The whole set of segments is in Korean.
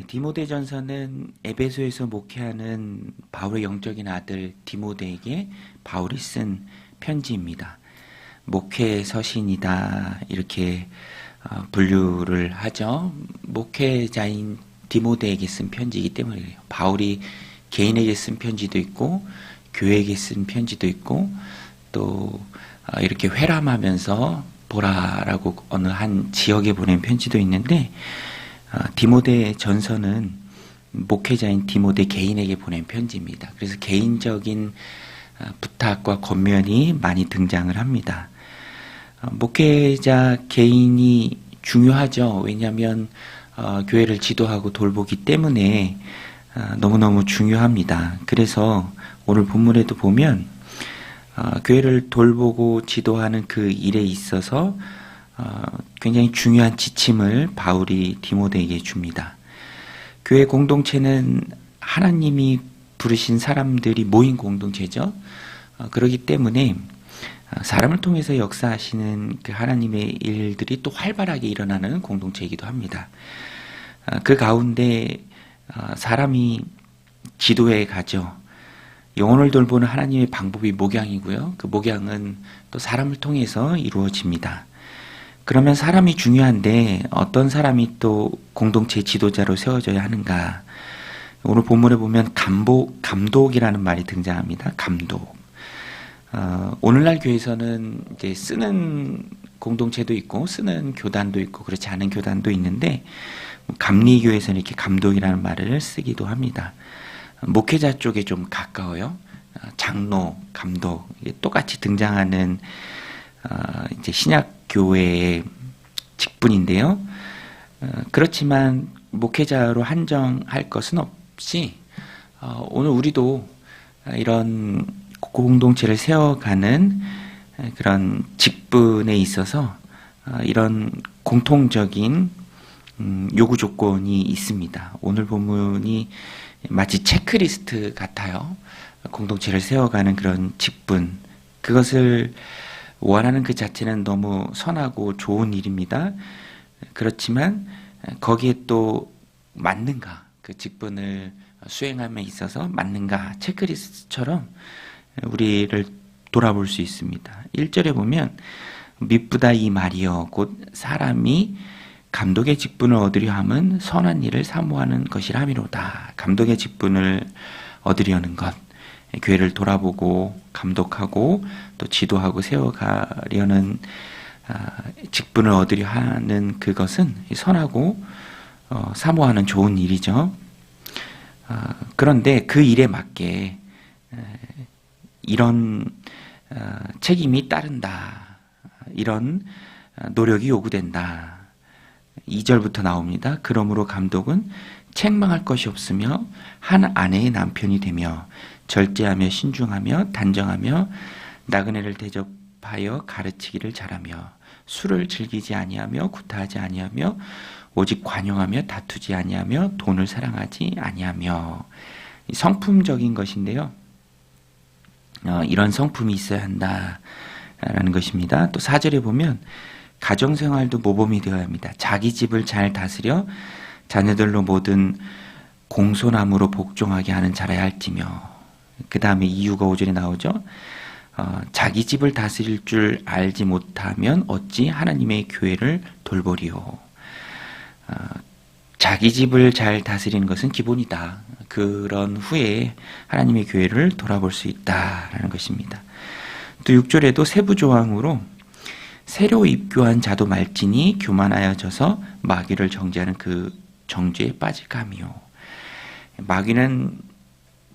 디모데전서는 에베소에서 목회하는 바울의 영적인 아들 디모데에게 바울이 쓴 편지입니다. 목회 서신이다 이렇게 분류를 하죠. 목회자인 디모데에게 쓴 편지이기 때문에 그래요. 바울이 개인에게 쓴 편지도 있고 교회에게 쓴 편지도 있고 또 이렇게 회람하면서 보라라고 어느 한 지역에 보낸 편지도 있는데 디모데 전서는 목회자인 디모데 개인에게 보낸 편지입니다. 그래서 개인적인 부탁과 권면이 많이 등장을 합니다. 목회자 개인이 중요하죠. 왜냐하면 교회를 지도하고 돌보기 때문에 너무너무 중요합니다. 그래서 오늘 본문에도 보면 교회를 돌보고 지도하는 그 일에 있어서 굉장히 중요한 지침을 바울이 디모데에게 줍니다. 교회 공동체는 하나님이 부르신 사람들이 모인 공동체죠. 그렇기 때문에 사람을 통해서 역사하시는 그 하나님의 일들이 또 활발하게 일어나는 공동체이기도 합니다. 그 가운데 사람이 지도에 가죠. 영혼을 돌보는 하나님의 방법이 목양이고요. 그 목양은 또 사람을 통해서 이루어집니다. 그러면 사람이 중요한데 어떤 사람이 또 공동체 지도자로 세워져야 하는가? 오늘 본문에 보면 감독이라는 말이 등장합니다. 감독. 오늘날 교회에서는 이제 쓰는 공동체도 있고 쓰는 교단도 있고 그렇지 않은 교단도 있는데 감리교회에서는 이렇게 감독이라는 말을 쓰기도 합니다. 목회자 쪽에 좀 가까워요. 장로, 감독 똑같이 등장하는 이제 신약 교회의 직분인데요. 그렇지만 목회자로 한정할 것은 없이 오늘 우리도 이런 공동체를 세워가는 그런 직분에 있어서 이런 공통적인 요구 조건이 있습니다. 오늘 본문이 마치 체크리스트 같아요. 공동체를 세워가는 그런 직분, 그것을 원하는 그 자체는 너무 선하고 좋은 일입니다. 그렇지만 거기에 또 맞는가, 그 직분을 수행함에 있어서 맞는가, 체크리스트처럼 우리를 돌아볼 수 있습니다. 1절에 보면 미쁘다 이 말이여 곧 사람이 감독의 직분을 얻으려 함은 선한 일을 사모하는 것이라 함이로다. 감독의 직분을 얻으려는 것, 교회를 돌아보고 감독하고 또 지도하고 세워가려는 직분을 얻으려 하는 그것은 선하고 사모하는 좋은 일이죠. 그런데 그 일에 맞게 이런 책임이 따른다. 이런 노력이 요구된다. 2절부터 나옵니다. 그러므로 감독은 책망할 것이 없으며 한 아내의 남편이 되며 절제하며 신중하며 단정하며 나그네를 대접하여 가르치기를 잘하며 술을 즐기지 아니하며 구타하지 아니하며 오직 관용하며 다투지 아니하며 돈을 사랑하지 아니하며 성품적인 것인데요. 이런 성품이 있어야 한다라는 것입니다. 또 4절에 보면 가정생활도 모범이 되어야 합니다. 자기 집을 잘 다스려 자녀들로 모든 공손함으로 복종하게 하는 자라야 할지며, 그 다음에 이유가 5절에 나오죠. 자기 집을 다스릴 줄 알지 못하면 어찌 하나님의 교회를 돌보리요. 자기 집을 잘 다스리는 것은 기본이다. 그런 후에 하나님의 교회를 돌아볼 수 있다라는 것입니다. 또 6절에도 세부 조항으로 새로 입교한 자도 말지니 교만하여져서 마귀를 정죄하는 그 정죄에 빠질까 하며, 마귀는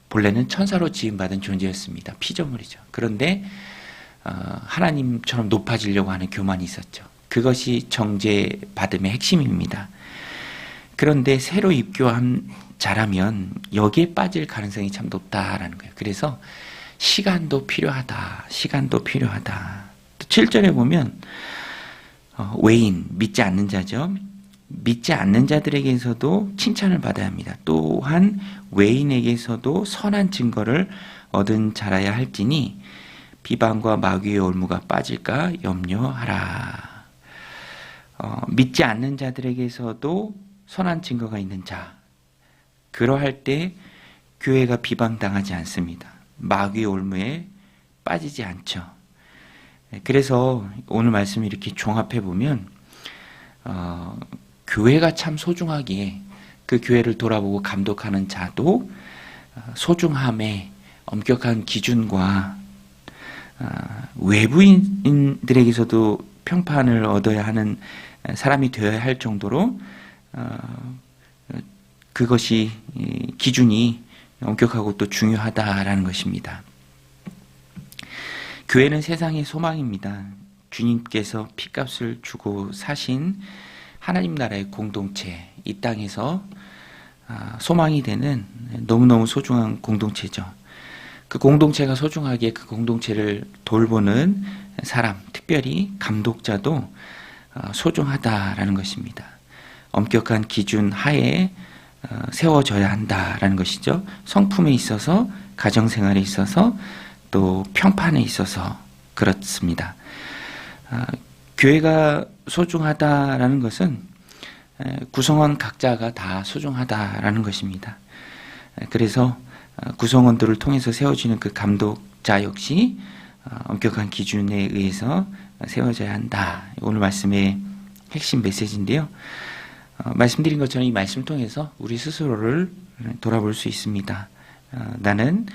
본래는 천사로 지음받은 존재였습니다. 피조물이죠. 그런데 하나님처럼 높아지려고 하는 교만이 있었죠. 그것이 정죄받음의 핵심입니다. 그런데 새로 입교한 자라면 여기에 빠질 가능성이 참 높다라는 거예요. 그래서 시간도 필요하다. 시간도 필요하다. 또 7절에 보면 외인, 믿지 않는 자죠. 믿지 않는 자들에게서도 칭찬을 받아야 합니다. 또한 외인에게서도 선한 증거를 얻은 자라야 할지니 비방과 마귀의 올무가 빠질까 염려하라. 믿지 않는 자들에게서도 선한 증거가 있는 자, 그러할 때 교회가 비방당하지 않습니다. 마귀의 올무에 빠지지 않죠. 그래서 오늘 말씀을 이렇게 종합해 보면 교회가 참 소중하기에 그 교회를 돌아보고 감독하는 자도 소중함의 엄격한 기준과 외부인들에게서도 평판을 얻어야 하는 사람이 되어야 할 정도로 그것이 기준이 엄격하고 또 중요하다라는 것입니다. 교회는 세상의 소망입니다. 주님께서 피값을 주고 사신 하나님 나라의 공동체, 이 땅에서 소망이 되는 너무너무 소중한 공동체죠. 그 공동체가 소중하게 그 공동체를 돌보는 사람, 특별히 감독자도 소중하다라는 것입니다. 엄격한 기준 하에 세워져야 한다라는 것이죠. 성품에 있어서, 가정생활에 있어서, 또 평판에 있어서 그렇습니다. 교회가 소중하다라는 것은 구성원 각자가 다 소중하다라는 것입니다. 그래서 구성원들을 통해서 세워지는 그 감독자 역시 엄격한 기준에 의해서 세워져야 한다. 오늘 말씀의 핵심 메시지인데요. 말씀드린 것처럼 이 말씀을 통해서 우리 스스로를 돌아볼 수 있습니다. 나는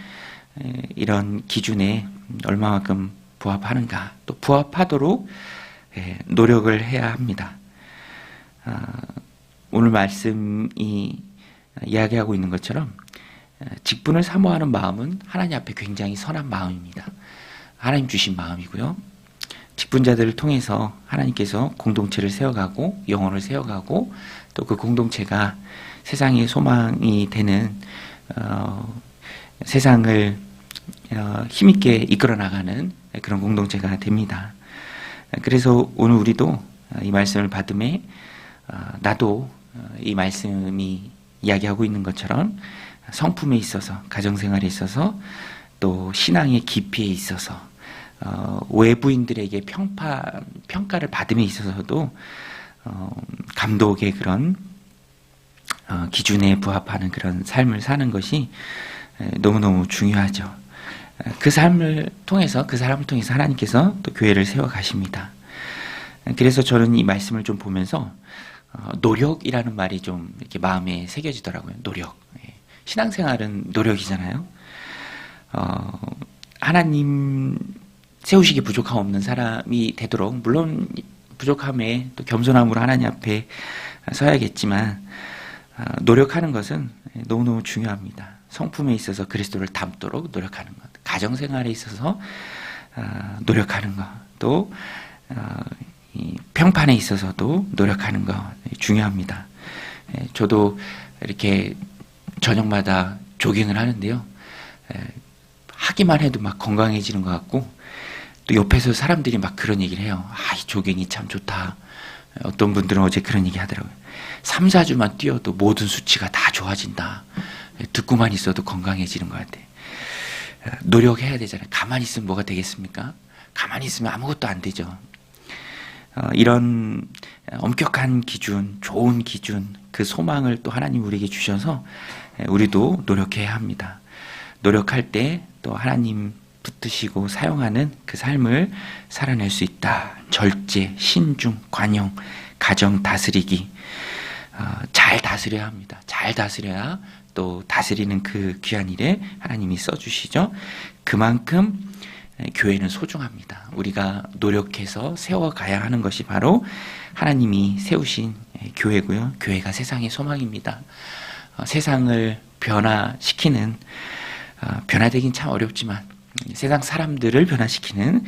이런 기준에 얼마만큼 부합하는가, 또 부합하도록 노력을 해야 합니다. 오늘 말씀이 이야기하고 있는 것처럼 직분을 사모하는 마음은 하나님 앞에 굉장히 선한 마음입니다. 하나님 주신 마음이고요. 직분자들을 통해서 하나님께서 공동체를 세워가고 영혼을 세워가고 또 그 공동체가 세상의 소망이 되는 세상을 힘있게 이끌어 나가는 그런 공동체가 됩니다. 그래서 오늘 우리도 이 말씀을 받음에 나도 이 말씀이 이야기하고 있는 것처럼 성품에 있어서, 가정생활에 있어서, 또 신앙의 깊이에 있어서, 외부인들에게 평가를 받음에 있어서도 감독의 그런 기준에 부합하는 그런 삶을 사는 것이 너무너무 중요하죠. 그 삶을 통해서, 그 사람을 통해서 하나님께서 또 교회를 세워 가십니다. 그래서 저는 이 말씀을 좀 보면서 노력이라는 말이 좀 이렇게 마음에 새겨지더라고요. 노력. 신앙생활은 노력이잖아요. 하나님 세우시기 부족함 없는 사람이 되도록, 물론 부족함에 또 겸손함으로 하나님 앞에 서야겠지만 노력하는 것은 너무너무 중요합니다. 성품에 있어서 그리스도를 닮도록 노력하는 것, 가정생활에 있어서 노력하는 것, 또 평판에 있어서도 노력하는 것 중요합니다. 저도 이렇게 저녁마다 조깅을 하는데요. 하기만 해도 막 건강해지는 것 같고, 또 옆에서 사람들이 막 그런 얘기를 해요. 이 조깅이 참 좋다. 어떤 분들은 어제 그런 얘기 하더라고요. 3, 4주만 뛰어도 모든 수치가 다 좋아진다. 듣고만 있어도 건강해지는 것 같아. 노력해야 되잖아요. 가만히 있으면 뭐가 되겠습니까? 가만히 있으면 아무것도 안 되죠. 이런 엄격한 기준, 좋은 기준, 그 소망을 또 하나님 우리에게 주셔서 우리도 노력해야 합니다. 노력할 때 또 하나님 붙드시고 사용하는 그 삶을 살아낼 수 있다. 절제, 신중, 관용, 가정 다스리기, 잘 다스려야 합니다. 잘 다스려야 또 다스리는 그 귀한 일에 하나님이 써주시죠. 그만큼 교회는 소중합니다. 우리가 노력해서 세워가야 하는 것이 바로 하나님이 세우신 교회고요. 교회가 세상의 소망입니다. 세상을 변화시키는, 변화되긴 참 어렵지만 세상 사람들을 변화시키는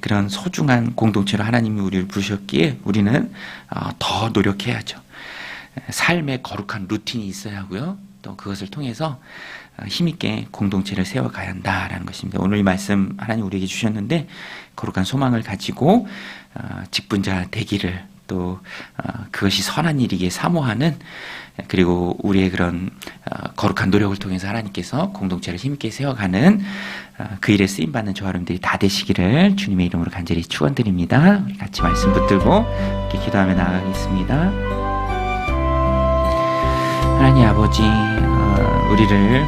그런 소중한 공동체로 하나님이 우리를 부르셨기에 우리는 더 노력해야죠. 삶의 거룩한 루틴이 있어야 하고요. 또 그것을 통해서 힘있게 공동체를 세워가야 한다라는 것입니다. 오늘 이 말씀 하나님 우리에게 주셨는데 거룩한 소망을 가지고 직분자 되기를, 또 그것이 선한 일이기에 사모하는, 그리고 우리의 그런 거룩한 노력을 통해서 하나님께서 공동체를 힘있게 세워가는 그 일에 쓰임받는 저와 여러분들이 다 되시기를 주님의 이름으로 간절히 축원드립니다. 우리 같이 말씀 붙들고 이렇게 기도하며 나아가겠습니다. 하나님 아버지, 우리를